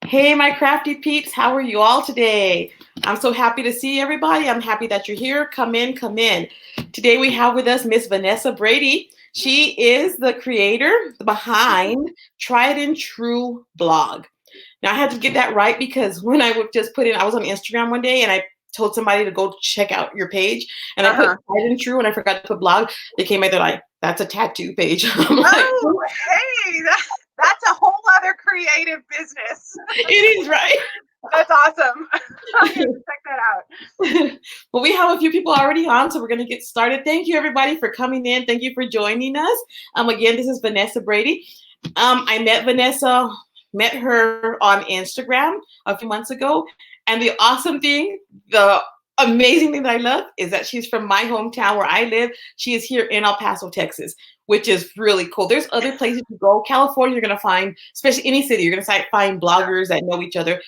Hey, my crafty peeps, how are you all today? I'm so happy to see everybody. I'm happy that you're here. Come in, come in. Today we have with us Miss Vanessa Brady. She is the creator behind Tried and True blog. Now I had to get that right because when I would just put in, I was on Instagram one day and I told somebody to go check out your page and I put Uh-huh. Tried and True and I forgot to put blog. They came in, they're like, that's a tattoo page. I'm like, Oh, hey, that's a whole other creative business. it is right. That's awesome. I'm going to check that out. Well, we have a few people already on, so we're going to get started. Thank you, everybody, for coming in. Thank you for joining us. Again, this is Vanessa Brady. I met her on Instagram a few months ago, and the awesome thing, the amazing thing that I love is that she's from my hometown where I live. She is here in El Paso, Texas, which is really cool. There's other places to go. California, you're going to find, especially any city, you're going to find bloggers that know each other.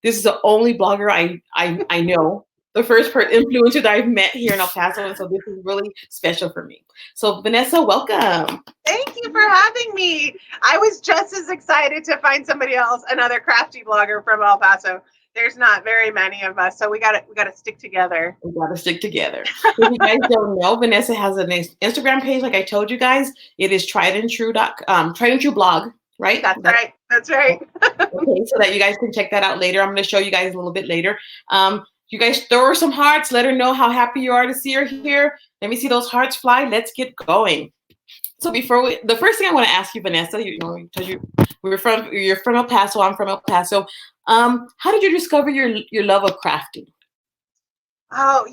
This is the only blogger I know, the first influencer that I've met here in El Paso, and so this is really special for me. So Vanessa, welcome. Thank you for having me. I was just as excited to find somebody else, another crafty blogger from El Paso. There's not very many of us, so we gotta stick together. We gotta stick together. If you guys don't know, Vanessa has an Instagram page, like I told you guys. It is tried and true blog, right? That's right. That's right. Okay, so that you guys can check that out later. I'm going to show you guys a little bit later. You guys throw her some hearts. Let her know how happy you are to see her here. Let me see those hearts fly. Let's get going. So the first thing I want to ask you, Vanessa, you're from El Paso. I'm from El Paso. How did you discover your love of crafting? Oh,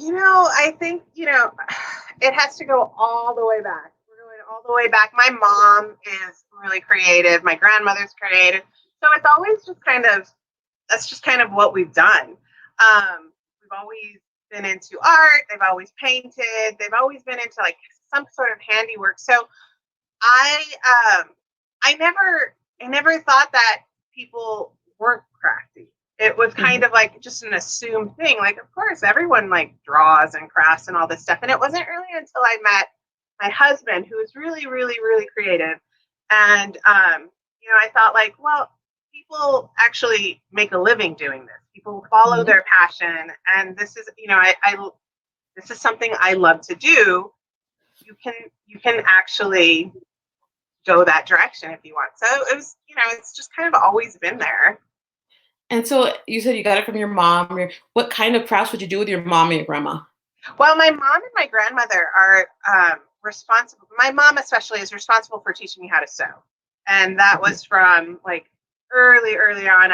I think, it has to go all the way back. We're going all the way back. My mom is really creative. My grandmother's creative. So it's always that's just kind of what we've done. We've always been into art. They've always painted. They've always been into like some sort of handiwork. So I, I never thought that people weren't crafty. It was kind Mhm. of like just an assumed thing. Like, of course, everyone like draws and crafts and all this stuff. And it wasn't really until I met my husband, who is really, really, really creative. And, I thought like, well, people actually make a living doing this. People follow Mhm. their passion. And this is, this is something I love to do. You can actually go that direction if you want. So it was, it's just kind of always been there. And so you said you got it from your mom. What kind of crafts would you do with your mom and your grandma? Well, my mom and my grandmother are responsible. My mom, especially, is responsible for teaching me how to sew, and that was from like early on.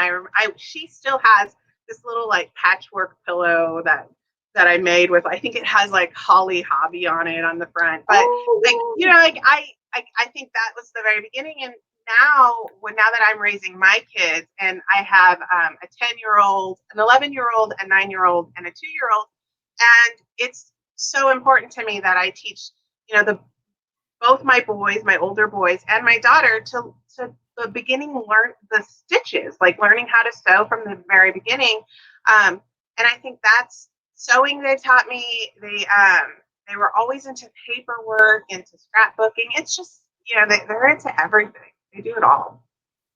She still has this little like patchwork pillow that I made with. I think it has like Holly Hobby on it on the front, but like Oh, like I think that was the very beginning. And now that I'm raising my kids, and I have a 10-year-old, an 11-year-old, a 9-year-old, and a 2-year-old, and it's so important to me that I teach, the both my boys, my older boys, and my daughter to the beginning learn the stitches, like learning how to sew from the very beginning. And I think that's sewing they taught me. They were always into paperwork, into scrapbooking. It's just, they're into everything. They do it all.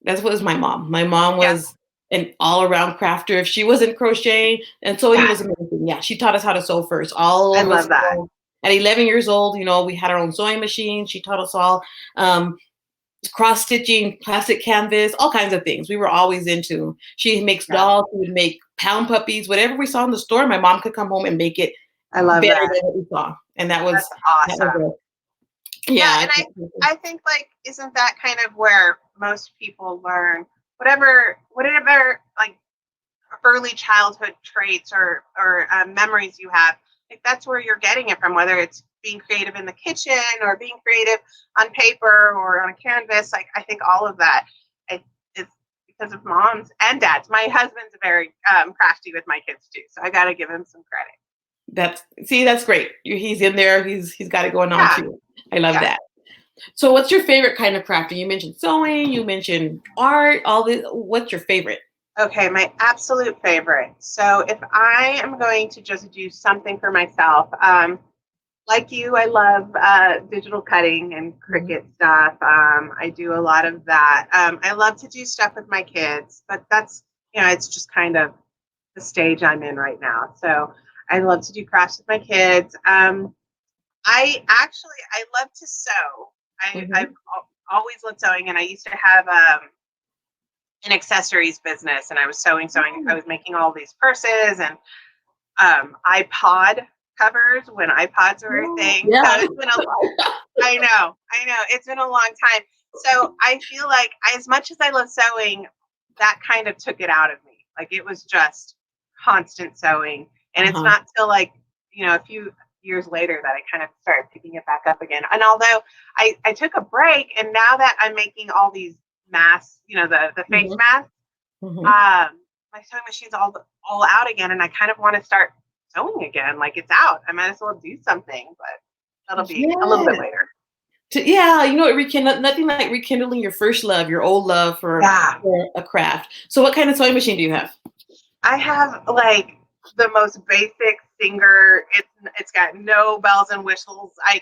that's what was my mom. My mom Yeah. was an all-around crafter. If she wasn't crocheting and sewing Yeah. was amazing. Yeah, she taught us how to sew first. All I of us love that. at 11 years old, we had our own sewing machine. She taught us all cross stitching, plastic canvas, all kinds of things. We were always into. She makes Yeah. dolls. She would make pound puppies, whatever we saw in the store. My mom could come home and make it I love better that. than what we saw, and That's that was awesome. Yeah, yeah. and I think like isn't that kind of where most people learn whatever like early childhood traits or memories you have, like that's where you're getting it from, whether it's being creative in the kitchen or being creative on paper or on a canvas. Like I think all of that is because of moms and dads. My husband's very crafty with my kids too, so I got to give him some credit. That's great. He's in there. He's got it going on Yeah. too. I love Yeah. that. So, what's your favorite kind of crafting? You mentioned sewing. You mentioned art. All this. What's your favorite? Okay, my absolute favorite. So if I am going to just do something for myself, like you, I love digital cutting and Mhm. Cricut stuff. I do a lot of that. I love to do stuff with my kids, but that's, it's just kind of the stage I'm in right now. So I love to do crafts with my kids. I love to sew. I've Mhm. always loved sewing, and I used to have an accessories business, and I was sewing. I Oh. was making all these purses and iPod covers when iPods were a Oh, thing. So yeah. it's been a I know. It's been a long time. So I feel like as much as I love sewing, that kind of took it out of me. Like it was just constant sewing. And it's Uh-huh. not till like, a few years later that I kind of started picking it back up again. And although I took a break and now that I'm making all these masks, the face Mhm. masks, Mhm. my sewing machine's all out again and I kind of want to start sewing again. Like it's out. I might as well do something, but that'll be a little bit Yeah. later. Yeah, nothing like rekindling your first love, your old love Yeah. for a craft. So what kind of sewing machine do you have? I have like the most basic Singer. It's got no bells and whistles. I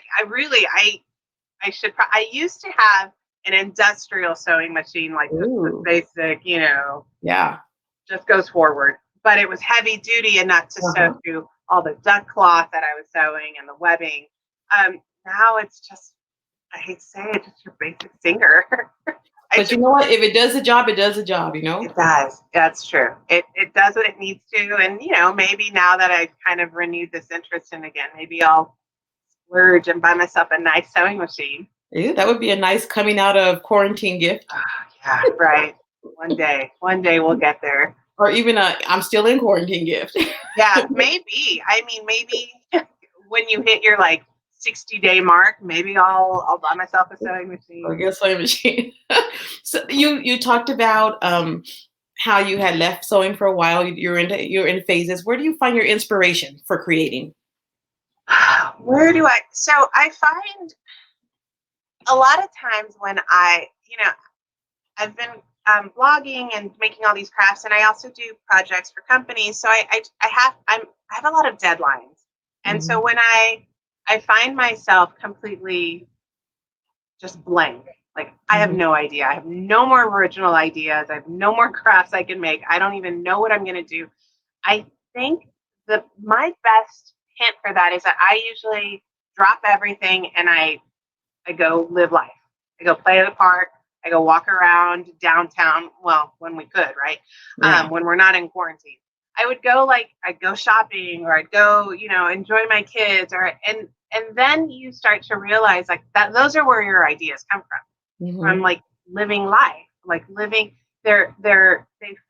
should I used to have an industrial sewing machine like the Ooh. basic, Yeah. just goes forward. But it was heavy duty enough to sew Uh-huh. through all the duck cloth that I was sewing and the webbing. Now it's just I hate to say it, just your basic Singer. I But you should know what? If it does the job, it does the job, It does. That's true. It does what it needs to. And, maybe now that I've kind of renewed this interest in again, maybe I'll splurge and buy myself a nice sewing machine. Ew, that would be a nice coming out of quarantine gift. Yeah, right. One day we'll get there. Or even a I'm still in quarantine gift. Yeah, maybe. I mean, maybe when you hit your like 60-day mark, maybe I'll buy myself a sewing Or machine. get a sewing machine. So you talked about how you had left sewing for a while. You're in phases. Where do you find your inspiration for creating? Where do I find a lot of times when I've been blogging and making all these crafts, and I also do projects for companies. So I have a lot of deadlines, and so Mhm. when I find myself completely just blank, like I have Mhm. no idea. I have no more original ideas. I have no more crafts I can make. I don't even know what I'm going to do. I think my best hint for that is that I usually drop everything and I go live life. I go play at the park. I go walk around downtown. Well, when we could, right? Yeah. When we're not in quarantine, I would go I'd go shopping or I'd go, enjoy my kids and then you start to realize like that those are where your ideas come from Mhm. like living life, like living they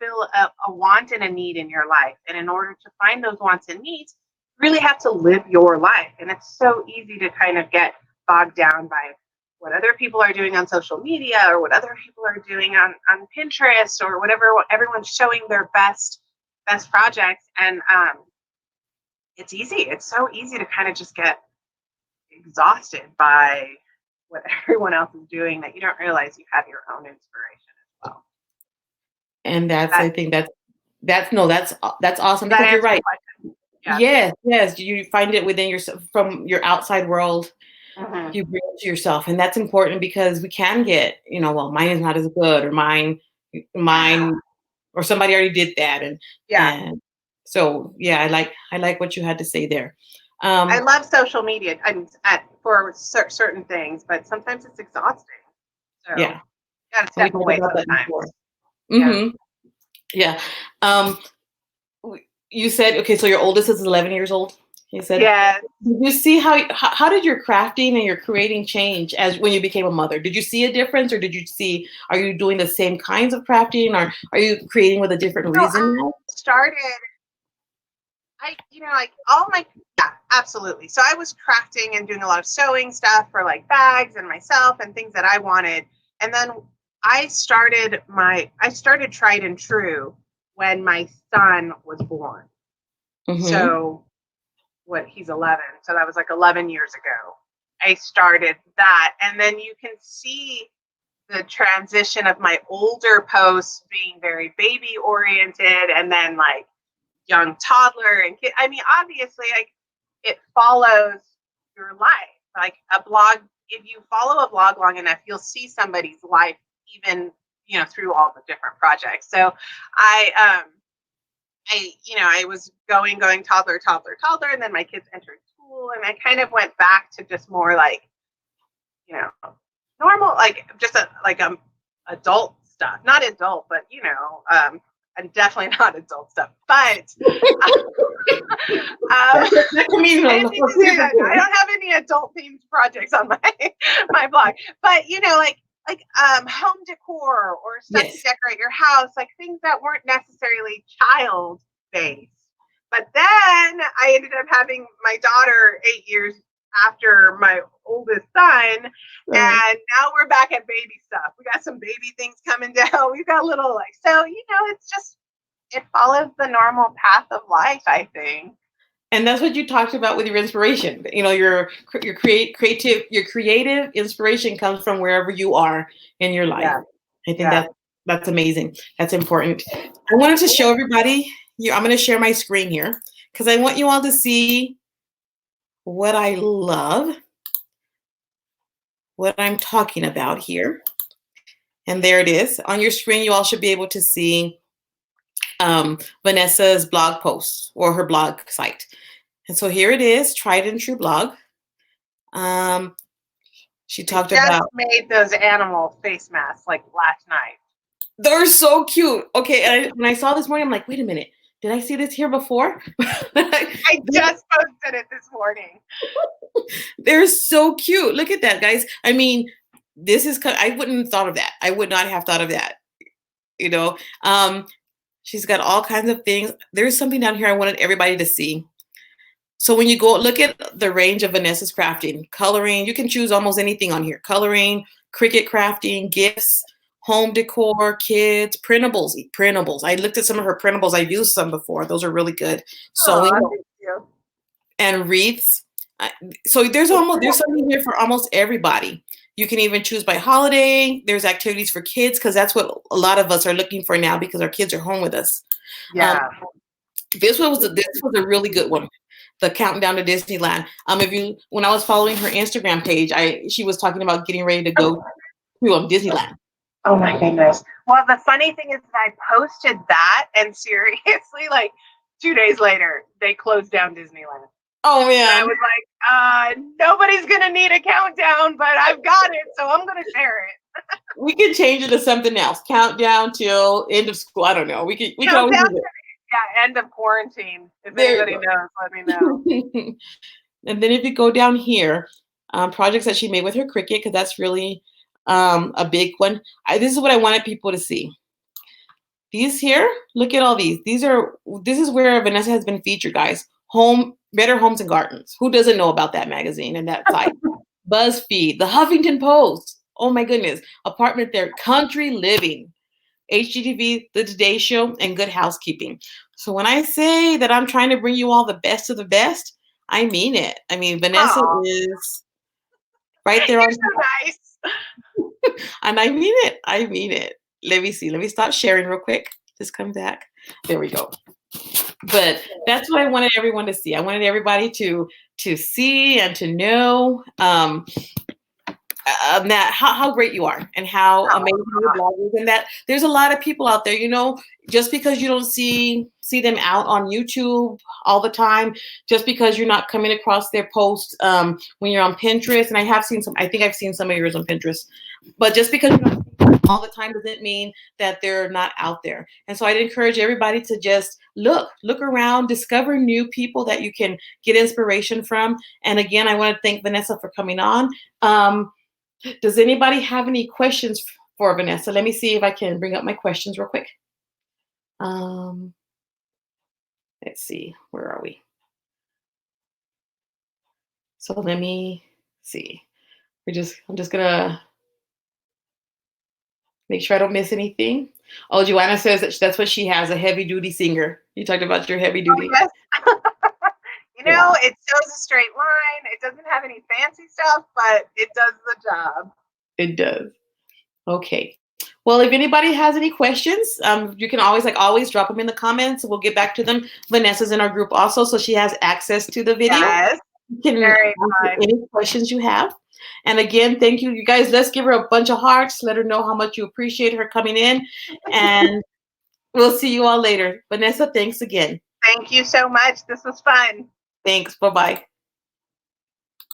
fill a want and a need in your life. And in order to find those wants and needs, you really have to live your life. And it's so easy to kind of get bogged down by what other people are doing on social media or what other people are doing on Pinterest or whatever everyone's showing their best projects. And it's so easy to kind of just get exhausted by what everyone else is doing that you don't realize you have your own inspiration as well. And That I think that's no, that's awesome that because you're answer your right. question? Yeah. Yes, yes, you find it within yourself from your outside world. Hmm. You bring it to yourself, and that's important because we can get, well, mine is not as good, or Yeah. mine, or somebody already did that, Yeah. and so yeah, I like what you had to say there. I Um, love social media for certain things, but sometimes it's exhausting. So yeah, you got to and we step talked away about that before. sometimes. Yeah. Hmm. Yeah. Um, you said okay, so your oldest is 11 years old. You said. Yes. Did you see how did your crafting and your creating change as when you became a mother? Did you see a difference, or are you doing the same kinds of crafting, or are you creating with a different So I reason now? started. Like all my yeah, absolutely. So I was crafting and doing a lot of sewing stuff for like bags and myself and things that I wanted. And then I started tried and true when my son was born. Mm-hmm. So what he's 11. So that was like 11 years ago. I started that and then you can see the transition of my older posts being very baby oriented and then like young toddler and kid. I mean, obviously, like it follows. your life. Like a blog, if you follow a blog long enough, you'll see somebody's life even, through all the different projects. So I was going toddler, and then my kids entered school, and I kind of went back to just more like, normal, like just adult stuff, not adult, but and definitely not adult stuff, but I don't have any adult themed projects on my blog, but home decor or stuff to decorate your house, like things that weren't necessarily child based. But then I ended up having my daughter 8 years after my oldest son, and now we're back at baby stuff. We got some baby things coming down. We've got little so it's just, it follows the normal path of life, I think. And that's what you talked about with your inspiration. Your creative inspiration comes from wherever you are in your life. Yeah. I think that's amazing. That's important. I wanted to show everybody. I'm going to share my screen here because I want you all to see what I love, what I'm talking about here. And there it is. On your screen, you all should be able to see Vanessa's blog post or her blog site. And so here it is, Tried and True blog. She talked about made those animal face masks like last night. They're so cute. Okay, and when I saw this morning, I'm like, wait a minute, did I see this here before? I just posted it this morning. They're so cute. Look at that, guys. I mean, I wouldn't have thought of that. I would not have thought of that. She's got all kinds of things. There's something down here I wanted everybody to see. So when you go look at the range of Vanessa's crafting, coloring, you can choose almost anything on here. Coloring, Cricut crafting, gifts, home decor, kids, printables. I looked at some of her printables. I've used some before. Those are really good. Sewing and wreaths. So there's something here for almost everybody. You can even choose by holiday. There's activities for kids because that's what a lot of us are looking for now because our kids are home with us. Yeah. This was a really good one. The countdown to Disneyland. When I was following her Instagram page, she was talking about getting ready to go to Disneyland. Oh my goodness. Well, the funny thing is that I posted that, and seriously, like 2 days later, they closed down Disneyland. Oh man. And I was like, nobody's gonna need a countdown, but I've got it, so I'm gonna share it. We could change it to something else. Countdown till end of school. I don't know. We can always do it. Yeah, end of quarantine. If anybody knows, let me know. And then if you go down here, projects that she made with her Cricut, because that's really a big one. This is what I wanted people to see. These here, look at all these. This is where Vanessa has been featured, guys. Better Homes and Gardens. Who doesn't know about that magazine and that site? BuzzFeed, the Huffington Post. Oh my goodness. Apartment There, Country Living, HGTV, The Today Show, and Good Housekeeping. So when I say that I'm trying to bring you all the best of the best, I mean it. I mean, Vanessa is right there on so nice. And I mean it. I mean it. Let me see. Let me stop sharing real quick. Just come back. There we go. But that's what I wanted everyone to see. I wanted everybody to see and to know that how great you are and how amazing your blog is, and that there's a lot of people out there, just because you don't see them out on YouTube all the time, just because you're not coming across their posts when you're on Pinterest. And I think I've seen some of yours on Pinterest, but just because you don't see them all the time doesn't mean that they're not out there. And so I'd encourage everybody to just look around, discover new people that you can get inspiration from. And again, I want to thank Vanessa for coming on. Does anybody have any questions for Vanessa? Let me see if I can bring up my questions real quick. Let's see, where are we? So let me see. I'm just gonna make sure I don't miss anything. Oh, Joanna says that's what she has, a heavy duty singer. You talked about your heavy duty. Oh, yes. It shows a straight line. It doesn't have any fancy stuff, but it does the job. It does. Okay. Well, if anybody has any questions, you can always drop them in the comments. We'll get back to them. Vanessa's in our group also, so she has access to the video. Yes. You can Very answer fun. any questions you have. And again, thank you. You guys, let's give her a bunch of hearts. Let her know how much you appreciate her coming in. And we'll see you all later. Vanessa, thanks again. Thank you so much. This was fun. Thanks. Bye-bye.